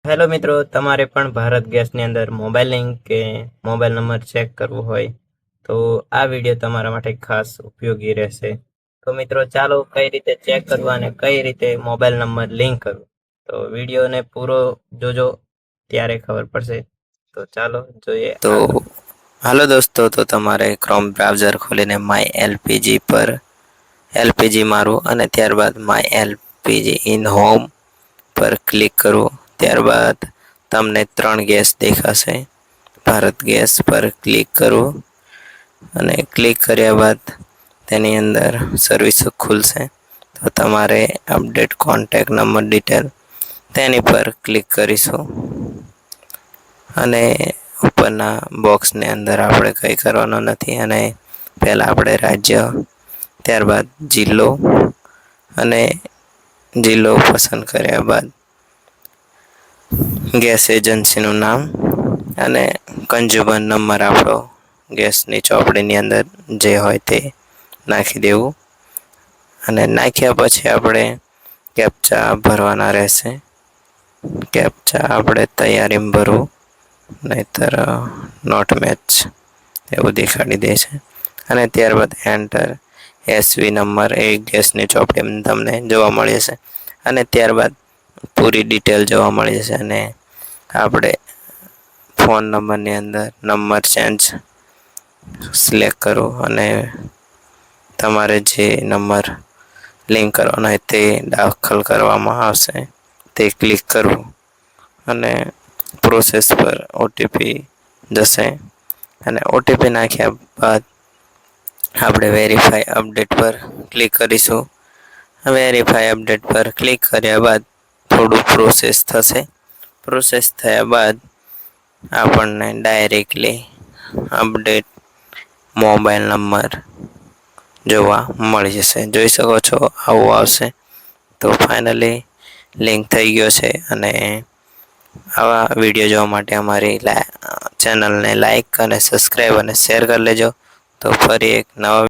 Hello મિત્રો, તમારે પણ ભારત ગેસની અંદર મોબાઈલ લિંક કે મોબાઈલ નંબર ચેક કરવો હોય તો આ વિડીયો તમારા માટે ખાસ ઉપયોગી રહેશે. તો મિત્રો ચાલો કઈ રીતે ચેક કરવું અને કઈ રીતે મોબાઈલ નંબર લિંક કરવું, તો વિડીયોને પૂરો જોજો, ત્યારે ખબર પડશે. તો ચાલો જોઈએ તો આગળ. હાલો દોસ્તો, તો તમારે ક્રોમ બ્રાઉઝર ખોલીને માય એલપીજી પર એલપીજી મારવું અને ત્યારબાદ માય એલપીજી ઇન હોમ પર ક્લિક કરવું. ત્યારબાદ તમને 3 ગેસ દેખાશે. ભારત ગેસ પર ક્લિક કરવું અને ક્લિક કર્યા બાદ તેની અંદર સર્વિસ ખુલશે. તો તમારે અપડેટ કોન્ટેક્ટ નંબર ડિટેલ તેની પર ક્લિક કરીશું અને ઉપરના બોક્સની અંદર આપણે કંઈ કરવાનું નથી અને પહેલાં આપણે રાજ્ય, ત્યારબાદ જિલ્લો અને જિલ્લો પસંદ કર્યા બાદ ગેસ એજન્સીનું નામ અને કન્ઝ્યુમર નંબર આપણો ગેસની ચોપડીની અંદર જે હોય તે નાખી દેવું અને નાખ્યા પછી આપણે કેપ્ચા ભરવાના રહેશે. કેપ્ચા આપણે તૈયારીમાં ભરવું, નહીંતર નોટ મેચ એવું દેખાડી દે છે. અને ત્યારબાદ એન્ટર એસવી નંબર એ ગેસની ચોપડીમાં તમને જોવા મળે છે અને ત્યારબાદ પૂરી ડિટેલ જોવા મળી જશે અને આપણે ફોન નંબરની અંદર નંબર ચેન્જ સિલેક્ટ કરો અને તમારે જે નંબર લિંક કરવાનો હોય તે દાખલ કરવામાં આવશે, તે ક્લિક કરવું અને પ્રોસેસ પર ઓટીપી જશે અને ઓટીપી નાખ્યા બાદ આપણે વેરીફાઈ અપડેટ પર ક્લિક કરીશું. વેરીફાઈ અપડેટ પર ક્લિક કર્યા બાદ થોડું પ્રોસેસ થશે. પ્રોસેસ થયા બાદ આપણને ડાયરેક્ટલી અપડેટ મોબાઈલ નંબર જોવા મળી જશે. જોઈ શકો છો, આવું આવશે. તો ફાઇનલી લિંક થઈ ગયો છે અને આવા વિડીયો જોવા માટે અમારી ચેનલને લાઈક અને સબસ્ક્રાઈબ અને શેર કરી લેજો. તો ફરી એક નવા